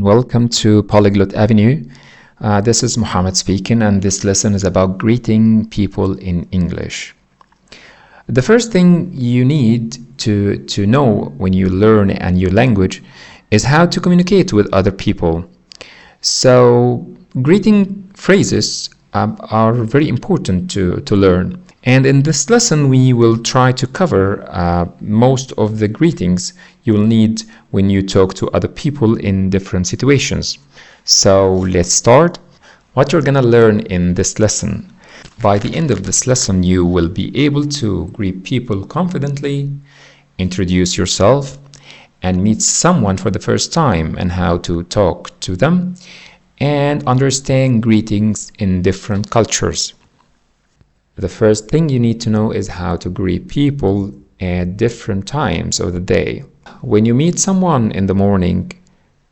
welcome to Polyglot Avenue. This is Mohammed speaking, and this lesson is about greeting people in English. The first thing you need to know when you learn a new language is how to communicate with other people. So greeting phrases are very important to learn. And in this lesson, we will try to cover most of the greetings you will need when you talk to other people in different situations. So let's start. What you're gonna learn in this lesson. By the end of this lesson, you will be able to greet people confidently, introduce yourself, and meet someone for the first time and how to talk to them, and understand greetings in different cultures. The first thing you need to know is how to greet people at different times of the day. When you meet someone in the morning,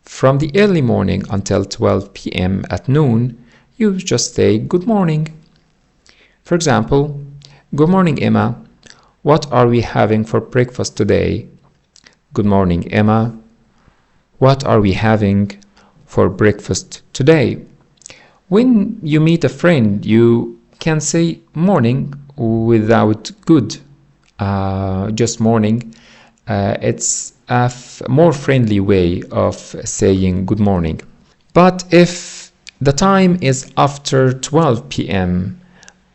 from the early morning until 12 p.m. at noon, you just say good morning. For example, good morning, Emma. What are we having for breakfast today? Good morning, Emma. What are we having for breakfast today? When you meet a friend, you can say morning without good, just morning. It's a more friendly way of saying good morning. But if the time is after 12 p.m.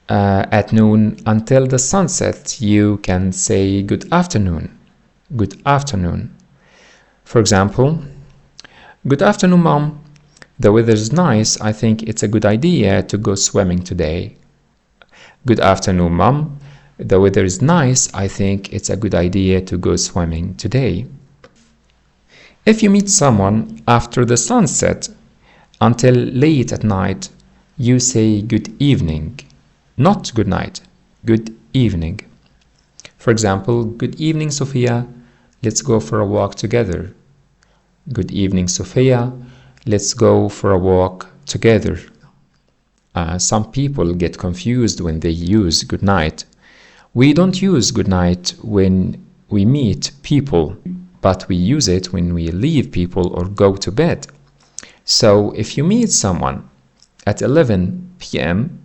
At noon until the sunset, you can say good afternoon. Good afternoon. For example, good afternoon, Mom. The weather's nice. I think it's a good idea to go swimming today. Good afternoon, Mom. The weather is nice. I think it's a good idea to go swimming today. If you meet someone after the sunset until late at night, you say good evening, not good night, good evening. For example, good evening, Sophia. Let's go for a walk together. Good evening, Sophia. Let's go for a walk together. Some people get confused when they use good night. We don't use good night when we meet people, but we use it when we leave people or go to bed. So if you meet someone at 11 p.m.,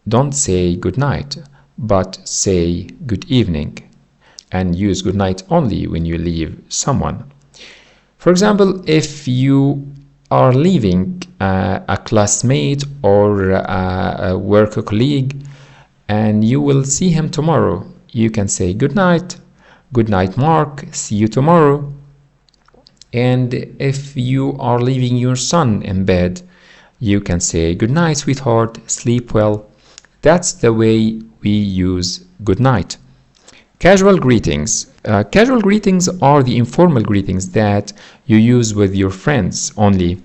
don't say good night, but say good evening, and use good night only when you leave someone. For example, if you are leaving a classmate or a work colleague and you will see him tomorrow, you can say good night, Mark, see you tomorrow. And if you are leaving your son in bed, you can say good night, sweetheart, sleep well. That's the way we use good night. Casual greetings. Casual greetings are the informal greetings that you use with your friends only.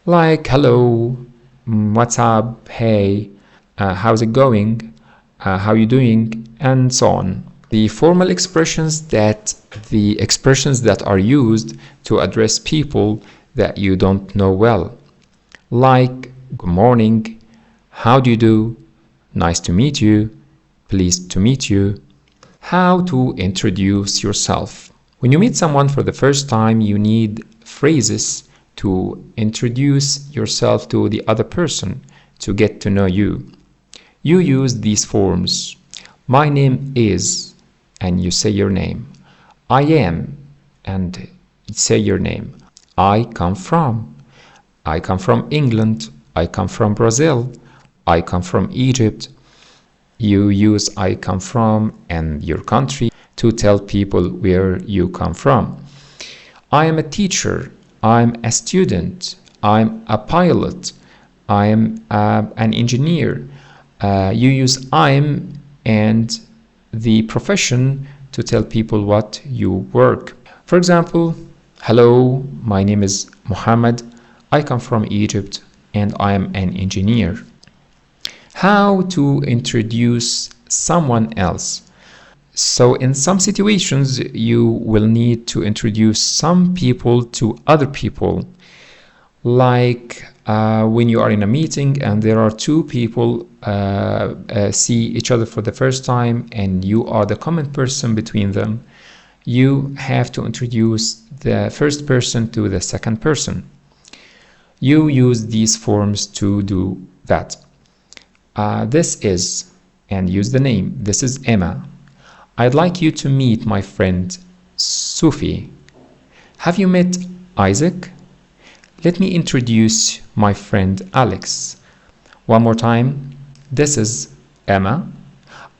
Like hello, what's up, hey, how's it going, how you doing, and so on. The formal expressions that are used to address people that you don't know well. Like good morning, how do you do, nice to meet you, pleased to meet you. How to introduce yourself. When you meet someone for the first time, you need phrases to introduce yourself to the other person to get to know you. You use these forms. My name is, and you say your name. I am, and you say your name. I come from England. I come from Brazil. I come from Egypt. You use I come from and your country to tell people where you come from. I am a teacher. I'm a student. I'm a pilot. I'm an engineer. You use I'm and the profession to tell people what you work. For example, hello, my name is Mohammed. I come from Egypt and I am an engineer. How to introduce someone else. So in some situations, you will need to introduce some people to other people. Like when you are in a meeting and there are two people see each other for the first time and you are the common person between them, you have to introduce the first person to the second person. You use these forms to do that. This is, and use the name. This is Emma. I'd like you to meet my friend Sophie. Have you met Isaac? Let me introduce my friend Alex. One more time. This is Emma.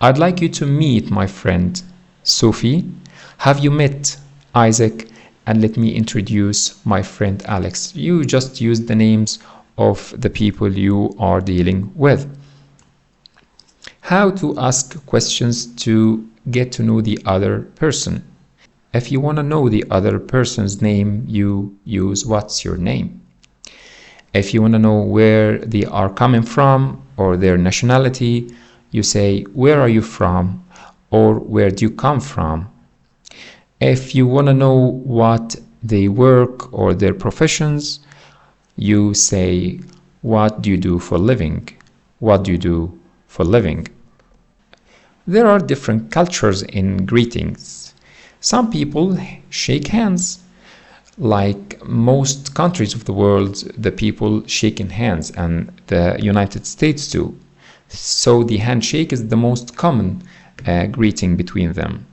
I'd like you to meet my friend Sophie. Have you met Isaac? And let me introduce my friend Alex. You just use the names of the people you are dealing with. How to ask questions to get to know the other person. If you want to know the other person's name, you use what's your name. If you want to know where they are coming from or their nationality, you say, where are you from? Or where do you come from? If you want to know what they work or their professions, you say, what do you do for living? What do you do for living? There are different cultures in greetings. Some people shake hands. Like most countries of the world, the people shaking hands, and the United States too. So the handshake is the most common greeting between them.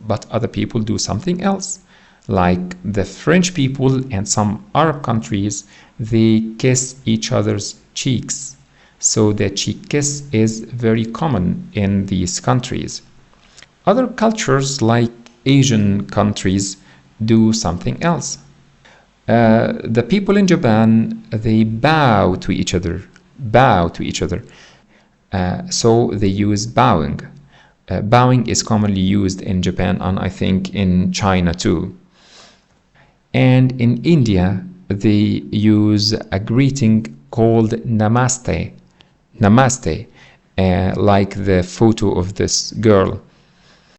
But other people do something else. Like the French people and some Arab countries, they kiss each other's cheeks. So the cheek kiss is very common in these countries. Other cultures, like Asian countries, do something else. The people in Japan, they bow to each other. So they use bowing. Bowing is commonly used in Japan and I think in China too. And in India, they use a greeting called namaste. Namaste, like the photo of this girl.